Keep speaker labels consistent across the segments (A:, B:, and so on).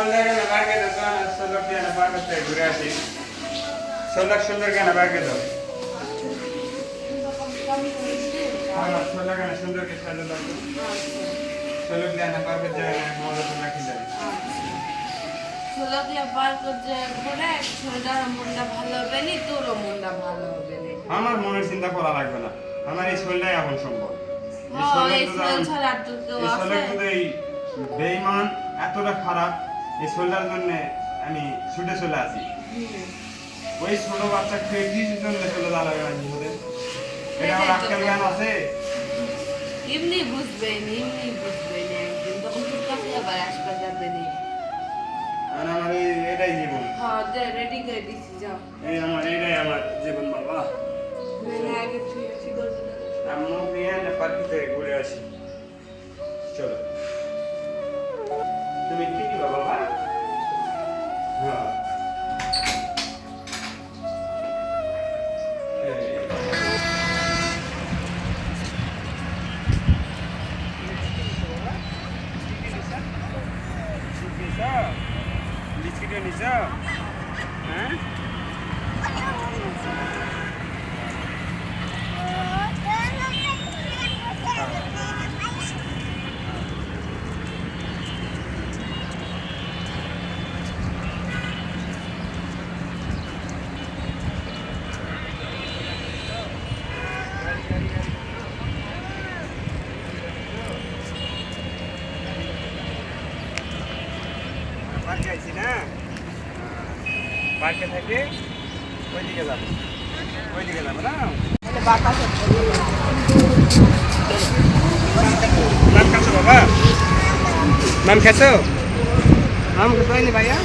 A: সোল্লার বাগে দাও না সোল্লার দিয়ে না পাকাতে ঘুরে আসি সোল্লার সুন্দর কেন বাগে দাও হ্যাঁ সোল্লার কেন সুন্দর কে সাজা দাও সোল্লার দিয়ে না পাকাতে যায় না মজা তো রাখি যায়
B: সোল্লার দিয়ে পাকাতে পরে সোল্লার মনটা ভালো হবে নি তোরও মনটা ভালো হবে নি
A: আমার মনের চিন্তা করা লাগবে না আমার এই সোল্লাই এখন সম্ভব
B: এই সোল্লার ছাড়া আর তো কেউ আছে
A: সোল্লার তো এই বেঈমান এতটা খারাপ এই সোল্লার জন্য আমি ছুটে চলে আসি ওই ছোট বাচ্চা খেয়ে কি জন্য চলে দাঁড়াবে আমি ওদের এটা আমার আজকাল জ্ঞান আছে
B: এমনি বুঝবে একদিন তখন তোর কাছে আবার আসবে যাবে নি
A: আর আমার এটাই জীবন
B: হ্যাঁ রেডি করে দিছি যাও
A: এটাই আমার জীবন বাবা
B: আগে তুই ফিগর
A: আম্মু নিয়ে না পার্কে থেকে ঘুরে আসি চলো তুমি কি দিবা বাবা হ্যাঁ বিস্কিট নিছ হ্যাঁ পার্কে আইছি না পার্কে থেকে ওইদিকে যাবো না নাম খাচ্ছো বাবা নাম খাচ্ছো নাম খেতে হয়নি ভাইয়া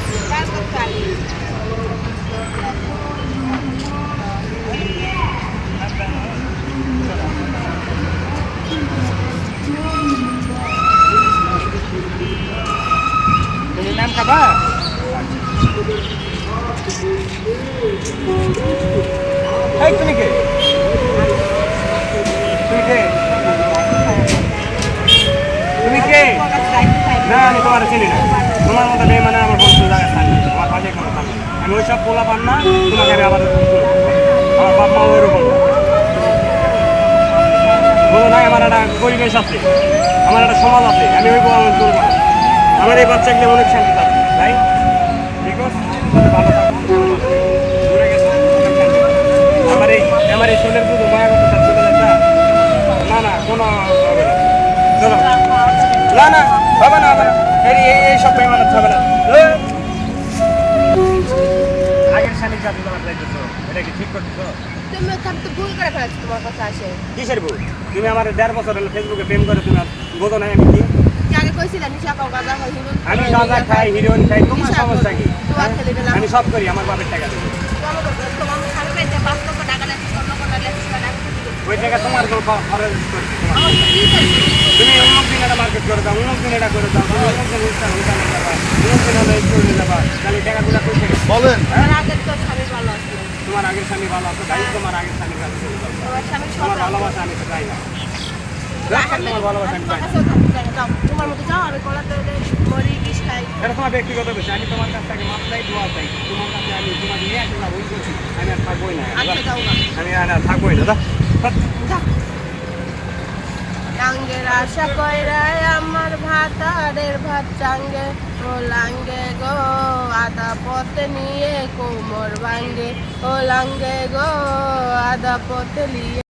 A: তুমি নাম খাবা এই তুমি কে না আমি তোমার চিনি না তোমার মতো মেয়ে মানে আমার বন্ধু জায়গায় থাকি আমার কাজে কোনো থাকি আমি ওই সব পোলা পান না তোমাকে আমি আবার আমার বাপ মা ওইরকম বলো না আমার একটা পরিবেশ আছে আমার একটা সমাজ আছে আমি ওই আমার করবো না আমার এই বাচ্চাগুলো অনেক শান্তি থাকবে তাই ঠিক আছে ভালো থাকবো ঘুরে গেছো আমার এই শোনের শুধু মায়া করতে চাচ্ছি না কোনো হবে না চলো না হবে না এই সব পেমানো হবে না আগের স্বামীর সাথে তোমার যাইতেছো এটা কি ঠিক করতেছো
B: তুমি তো ভুল করে ফেলেছো তোমার কাছে আসে
A: কিসের ভুল তুমি আমার 1.5 বছর হলো ফেসবুকে প্রেম করে তুমি বোঝো না আমি কি
B: আগে কইছিলা নিশা খাও গাঁজা খাও হিরোইন
A: আমি গাঁজা খাই হিরোইন খাই তোমার সমস্যা কি আমি সব করি আমার বাপের টাকা দেবো
B: তোমার খাবে পেতে 5 লক্ষ টাকা লাগছে 6 লক্ষ টাকা লাগছে
A: ওই টাকা তোমার খরচ তুমি অমুক দিন এটা মার্কেট করে দাও অমুক দিন এটা করে দাও তুমি অমুক দিন অনুষ্ঠান যাবা অমুক দিন হলো স্কুলে যাবা তাহলে টাকাগুলো কই থেকে
C: বলেন
B: তোমার আগের স্বামী ভালো আছে
A: তোমার আগের স্বামী ভালো আছে তাই তোমার আগের স্বামীর কাছে চলে যাও
B: তোমার স্বামী
A: তোমার ভালোবাসা আমি তো চাই না তোমার ভালোবাসা আমি চাই না
B: তোমার মতো যাও আমি কলাতে মরি বিষ খাই
A: এটা তোমার ব্যক্তিগত বিষয় আমি তোমার কাছ থেকে মাপ চাই দোয়া চাই তোমার কাছে আমি তোমাকে নিয়ে একটা ভুল করছি আমি আর থাকবোই না
B: আচ্ছা যাও না
A: আমি আর থাকবোই না
B: লাঙ্গের আশা কইরাই আমার ভাতারের ভাত চাঙ্গে ও লাঙ্গে গো আদা পথে নিয়ে কোমর ভাঙ্গে ও লাঙ্গে গো আদা পথে নিয়ে